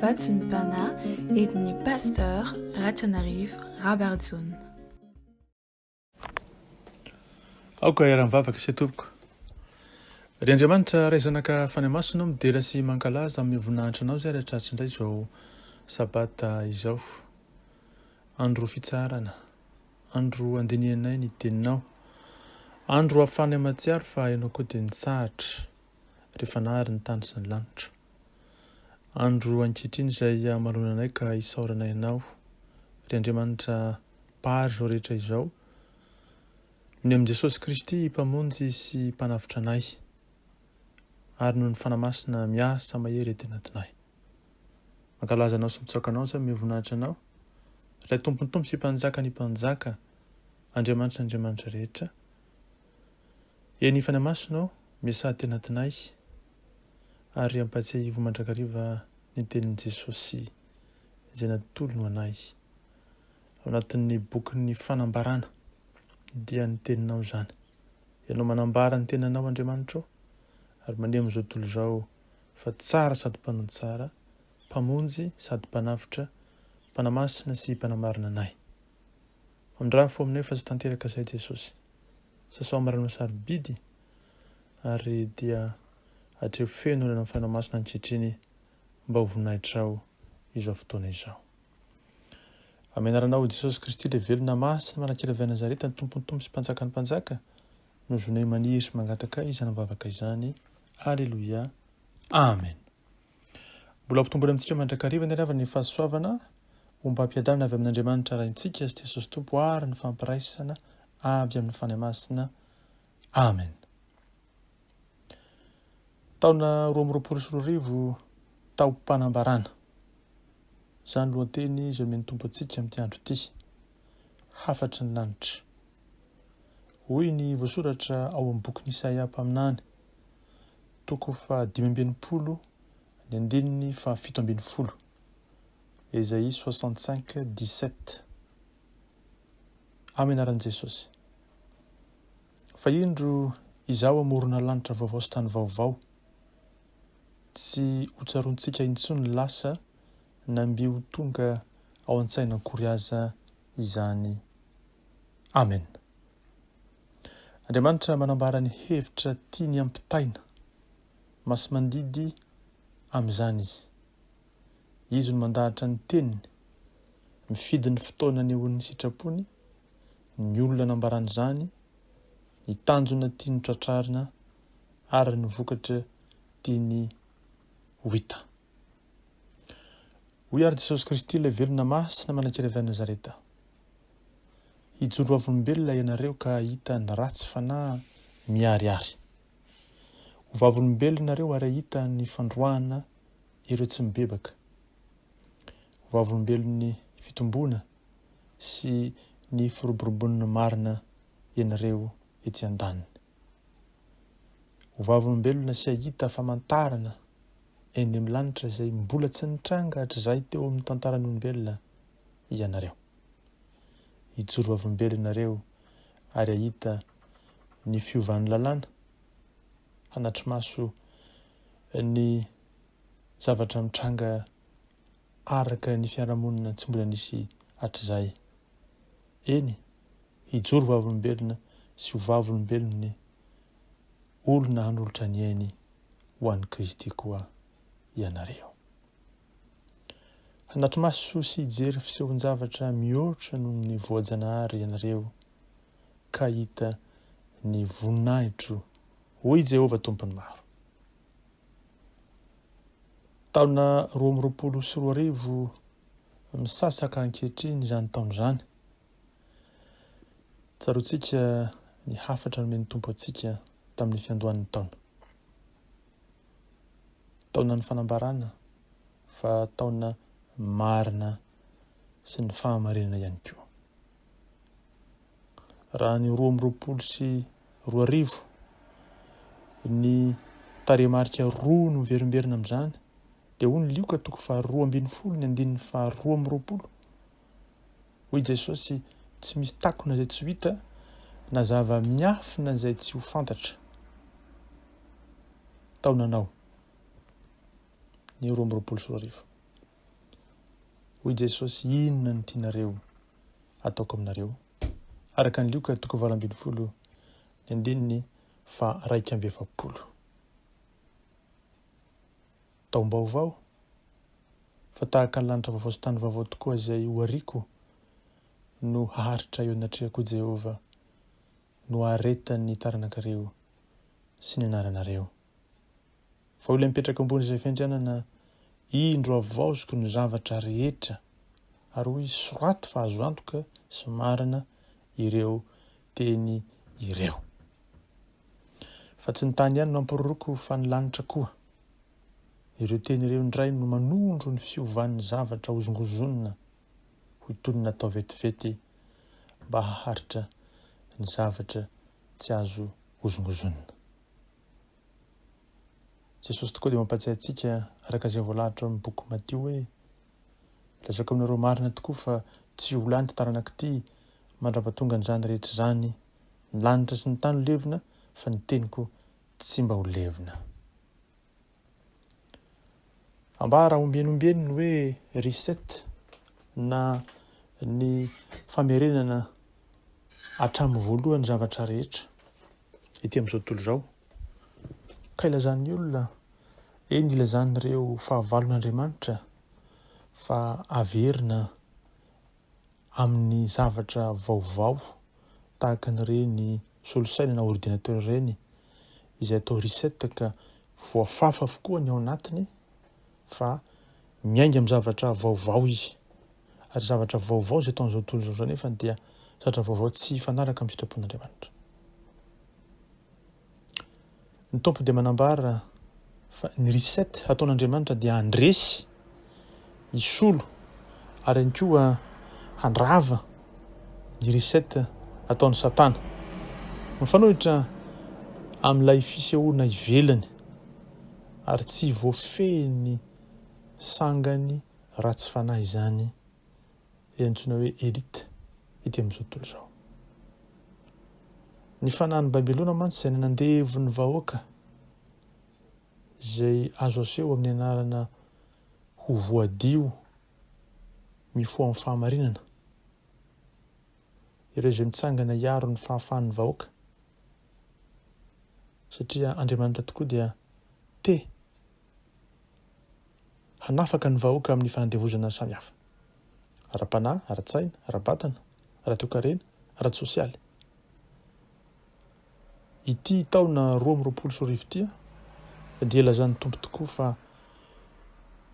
Vatsim-pana ediny pasteur Ratrianarivo Rabardson. aoka iara mivavaka sy tompoko. Ry Andriamanitra raizanaka fanamasina midera sy mankalaza amin'ny voninahitra anao zay rehetratratra indray izao sabata izao. Andro fitsarana, andro andinianay ny teninao, andro hafany amatsiaro fa ianao koa dia nitsahatra rehefa nahary ny tany sy ny lanitra. Andro ankehitriny izay amalonanay ka isaoranay ianao. Ry Andriamanitra pary izao rehetra izao, ny amin'i Jesosy Kristy mpamonjy sy mpanavitra anay, ary noho ny fanamasina miasa mahery ety anatinay. Mankalaza anao sy mitsoaka anao sa mivoninahitra anao, ilay tompontompo sy mpanjaka ny mpanjaka, Andriamanitra rehetra. Eny fanamasina miasa ety anatinay, ary ampatsiahy ivo mandrakariva ny tenin'i Jesosy izay natolony anay. Ao anatin'ny bokin'ny fanambarana dia ny teninao izany. Ianao manambara ny tenanao Andriamanitra, ary mandeha amin'izao tontolo izao fa tsara sady mpanao tsara, mpamonjy sady mpanavitra, mpanamasina sy mpanamarina anay. Amindraha fo aminay fa tsy tanteraka izay Jesosy. Sasao marana sarobidy, ary dia hatreo feno ny fanamasina ankehitriny mba ho voninahitra izao fotoana izao. Amin'ny anaranao Jesosy Kristy ilay velona masina manan-kira Nazareta, ny tompontompo sy mpanjaka ny mpanjaka, no zonay maniry sy mangataka izany mivavaka izany. Alleluia. Amen. Mbola ampitomboana amintsika mandrakariva ny ravany fahasoavana omba ampiadarana avy amin'Andriamanitra raintsika sy Jesosy Tompo ary ny fampiraisana avy amin'ny fanamasina. Amen. Taona 2024 tao-panambarana. Izany lohateny izay omeny tompo antsika amin'ity andro ity. Hafatry ny lanitra. Hoy ny voasoratra ao amin'ny bokin'i Isaia mpaminany, toko fa 5:20, ny andininy fa 7:10. Esaïe 65:17. Amin'ny anaran'i Jesosy. Fa indro izaho amorona lanitra vaovao sy tany vaovao, tsy hotsarontsika intsony lasa namby ho tonga ao an-tsaina akory aza izany. Amen. Andriamanitra manambara ny hevitra tiany ampitaina, masy mandidy amin'izany izy. Izy no mandahatra ny teniny, mifidy ny fotoana ny ohon'ny sitrapony, ny olona nambarany izany, ny tanjona tiany tratrarina, ary ny vokatra tiany hita. Hoy ary Jesosy Kristy ilay velona masina manan-kira avy Nazareta. Hijoro vavolombelona ianareo ka hita ny ratsy fanahy miariary. Ho vavolombelona ianareo ary hita ny fandroahana ireo tsy mibebaka. Ho vavolombelon'ny fitomboana sy ny firoborobon'ny marina ianareo ety an-daniny. Ho vavolombelona sy ahita famantarana eny amin'ny lanitra izay mbola tsy nitranga hatr'izay teo amin'ny tantaran'ny olombelona ianareo. Hijoro vavolombelona ianareo ary ahita ny fiovan'ny lalàna, hanatry maso ny zavatra mitranga araka ny fiarahamonina tsy mbola nisy hatr'izay. Eny, hijoro vavolombelona sy ho vavolombelon'ny olona hanolotra ny ainy ho an'i Kristy koa ianareo. Hanatry maso sy hijery fisehon-javatra mihoatra noho ny voajanahary ianareo ka hita ny voninahitro, hoy Jehovah tompony maro. Taona 2024 misasaka ankehitriny izany taona izany. Tsaroantsika ny hafatra nomeny tompo antsika tamin'ny fiandohan'ny taona. Taona ny fanambarana, fa taona marina sy ny fahamarinana ihany koa. Raha ny 2024 ny tarehimarika 2 no miverimberina amin'izany, dia hoy ny lioka toko fa 2:20 ny andininy fa 20. Hoy Jesosy, tsy misy takona izay tsy ho hita, na zava-miafina izay tsy ho fantatra. Taonanao. ny 2024. Hoy Jesosy, inona ny tianareo ataoko aminareo? Araka ny Luka 12 ny andininy fa 1:7. Taom-baovao fa tahaka ny lanitra vaovao sy tany vaovao tokoa izay ho ariko no haharitra eo anatrehako Jehova no aretany taranaka-reo sy ny anaranareo. Fa olona mipetraka ambony izay fiandrianana, indro avaoziko ny zavatra rehetra, ary hoy soraty fa azo antoka sy marina ireo teny ireo. Fa tsy ny tany ihany no ampiroroko fa ny lanitra koa. Ireo teny ireo indray no manondro ny fiovan'ny zavatra hozongozonina ho toy ny natao vetivety mba haharitra ny zavatra tsy azo hozongozonina. Jesosy tokoa dia mampatsiahy antsika araka izay voalahatra amin'ny boky Matio hoe lazako aminareo marina tokoa fa tsy ho lany taranaka ity mandrapatonga n'izany rehetra izany, ny lanitra sy ny tany ho levina fa ny teniko tsy mba ho levina. Ambara ombenombeny hoe risety na ny famerenana hatramin'ny voalohany zavatra rehetra ety amin'izao tontolo izao. Ka ilazan'ny olona, eny ilazan'ireo fahavalon'Andriamanitra fa averina amin'ny zavatra vaovao tahaka n'ireny solosaina na ordinateur ireny izay atao risety ka voafafa avokoa ny ao anatiny fa miainga amin'ny zavatra vaovao izy. Ary zavatra vaovao izay atao amin'izao tontolo izao nefa dia zavatra vaovao tsy hifanaraka amin'ny sitrapon'Andriamanitra. Ny tompo dia manambara fa ny risety ataon'Andriamanitra dia handresy, hisolo ary ihany koa handrava ny risety ataon'ny Satana. Mifanohitra amin'ilay fisehoana ivelany ary tsy voafehiny sangany ratsy fanahy izany antsoina hoe elita ety amin'izao tontolo izao. Ny fanahin'ny Babilona mantsy izay nanandevy ny vahoaka izay azo aseho amin'ny anarana ho voadio mifoha amin'ny fahamarinana. Ireo izay mitsangana hiaro ny fahafahan'ny vahoaka satria Andriamanitra tokoa dia hanafaka ny vahoaka amin'ny fanandevozana samihafa. Ara-panahy, ara-tsaina, ara-batana, ara-toekarena, ara-tsosialy. Ity taona 2024 ity dia lazan'ny tompo tokoa fa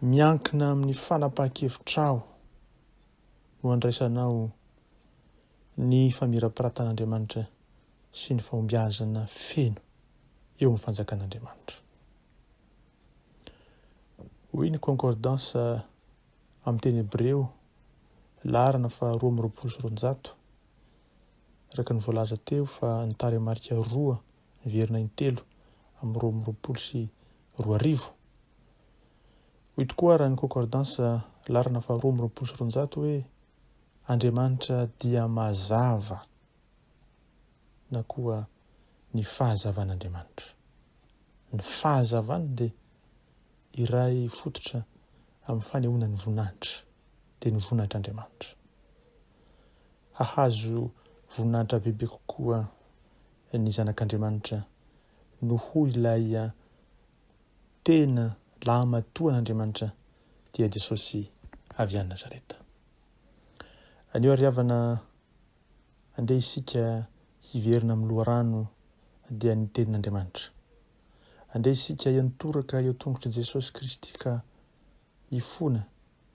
miankina amin'ny fanapahan-kevitrao no andraisanao ny famirapiratana sy ny fahombiazana feno eo amin'ny fanjakan'Andriamanitra. Hoy ny concordance amin'ny teny Hebreo laharana fa 2:200 araka ny voalaza teo fa ny taremarika 2 ny verina 3 amin'ny 2022. Hoy tokoa raha ny concordance laharana fa 2:200 hoe Andriamanitra dia mazava na koa ny fahazavan'Andriamanitra. Ny fahazavana dia iray fototra amin'ny fanehoana ny voninahitra dia ny voninahitr'Andriamanitra. Hahazo voninahitra bebe kokoa ny zanak'Andriamanitra noho ilay tena lamatoan'Andriamanitra dia Jesosy avy any Nazareta. Anio ariavana andeha isika hiverina amin'ny loharano dia ny tenin'Andriamanitra. Andeha isika hiantoraka eo tongotra Jesosy Kristy ka hifona,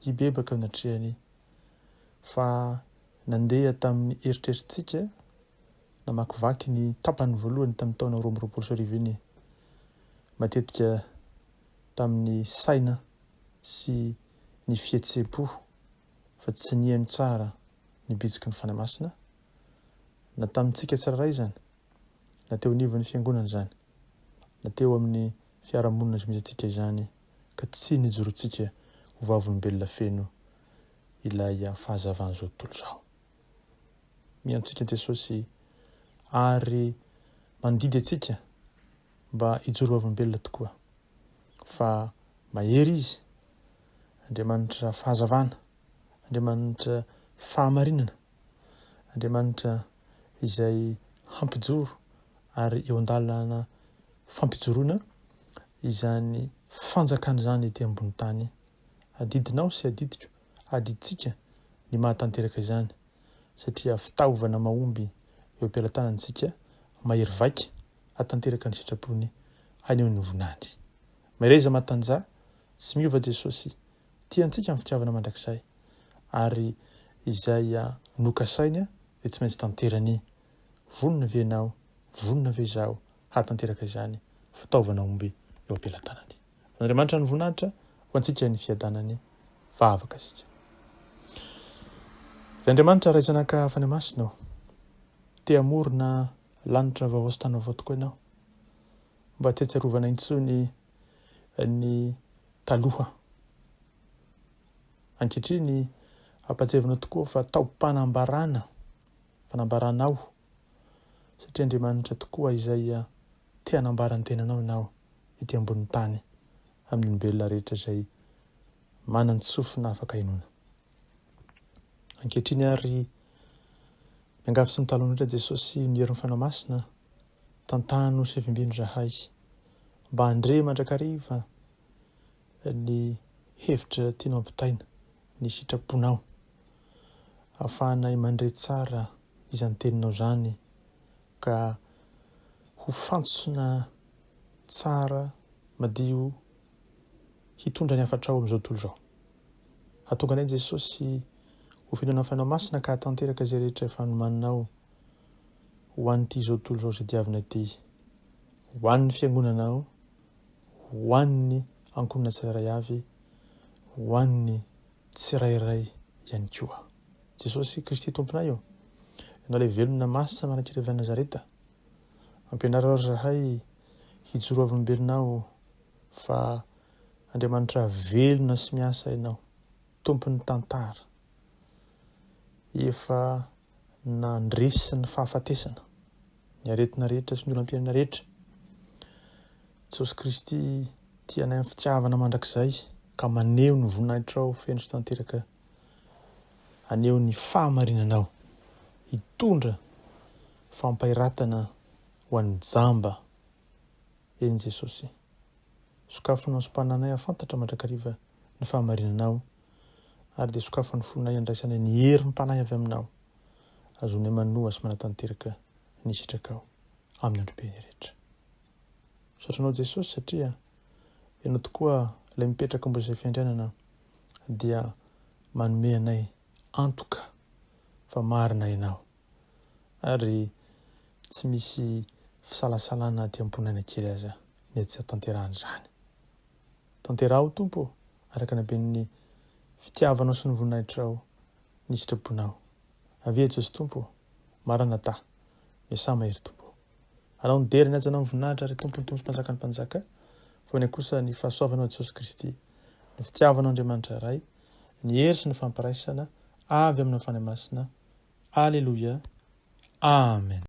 hibebaka anatrehany fa nandeha tamin'ny eritreritrintsika namakivaky ny tapany voalohany tamin'ny taona 2024 iny, matetika tamin'ny saina sy ny fihetsepo fa tsy nihaino tsara ny bitsiky ny fanahy masina, na tamintsika tsiraray izany, na teo anivon'ny fiangonana izany, na teo amin'ny fiarahamonina izay misy antsika izany, ka tsy nijoroantsika ho vavolombelona feno ilay fahazavan'izao tontolo izao. Miantsika Jesosy ary mandidy antsika mba hijoro vavolombelona tokoa, fa mahery izy Andriamanitra fahazavana, Andriamanitra fahamarinana, Andriamanitra izay hampijoro ary eo an-dalana fampijoroana izany fanjakana izany ety ambony tany. Adidinao sy adidiko, adiditsika ny mahatanteraka izany satria fitaovana mahomby eo am-pelatanantsika mahery vaika hatanteraka ny sitrapony haneho ny voninahitra. Mereza matanjah, tsy miova Jesosy, tiantsika amin'ny fitiavana mandrakizay ary izay nokasainy dia tsy maintsy tanterany. Vonona ve ianao, vonona ve izaho hatanteraka izany fitaovana omby eo am-pelatanany. Andriamanitra ny voninahitra ho antsika ny fiadanany vavaka isika. Andriamanitra ray zanaka fany masina, te hamorona lanitra vaovao sy tany vaovao tokoa ianao, mba tsy hatsarovana intsony ny taloha. Ankehitriny ampatsevina tokoa fa taom-panambaranao satria Andriamanitra tokoa izay te hanambara ny tenanao ianao ety ambony tany amin'ny olombelona rehetra izay manana ny sofina afaka hinoana. Ankehitriny ary miangavy sy mitalo indrindra Jesosy miherin'ny fanao masina tantano sy evimbino zahay mba andre mandrakariva ny hevitra tianao ampitaina, ny sitraponao, ahafahanay mandre tsara izany teninao izany ka ho fantsona tsara madio hitondra ny hafatrao amin'izao tontolo izao. Hatonga anay Jesosy ho fihinana fanao masina ka hatanteraka izay rehetra efa nomaninao ho an'ity izao tontolo izao izay diavina ity, ho an'ny fiangonanao, ho an'ny ankonina tsirairay avy, ho an'ny tsirairay ihany koa. Jesosy Kristy tomponay eo, ianao ilay velona masina manak'irevan'i Nazareta, ampianarao ary zahay hijoro avy olombelonao fa Andriamanitra velona sy miasa ianao, tompon'ny tantara, efa nandresy ny fahafatesana ny aretina rehetra sy ny olam-piainana rehetra. Jesosy Kristy tianay amin'ny fitiavana mandrakizay ka maneho ny voninahitrao feno sy tanteraka, aneho ny fahamarinanao, hitondra fampahiratana ho an'ny jamba. Eny Jesosy, sokafonao sy mpananay ahafantatra mandrakariva ny fahamarinanao ary dia sokafon'ny fonay andraisanay ny herin'ny mpanahy avy aminao, azonay manoha sy manatanteraka ny sitrakao amin'ny androm-piaina rehetra. Sotranao Jesosy satria ianao tokoa ilay mipetraka ambony fiandrianana dia manome anay antoka fa marina ianao ary tsy misy fisalasalana aty am-ponaina kely aza ny tsy hatanterahana izany. Tanteraho Tompo araka ny haben'ny fitiavanao sy ny voninahitrao ny sitraponao. Avia Jesosy Tompo, Maranatha, miasa mahery Tompo. Anao ny dery ny ajanao ny voninahitra ary Tompo ny tompo sy mpanjaka ny mpanjaka, fa ny kosa ny fahasoavanao Jesosy Kristy, ny fitiavanao Andriamanitra iray, ny hery sy ny fampiraisana avy amin'ny fanahy masina. Aleluia. Amen.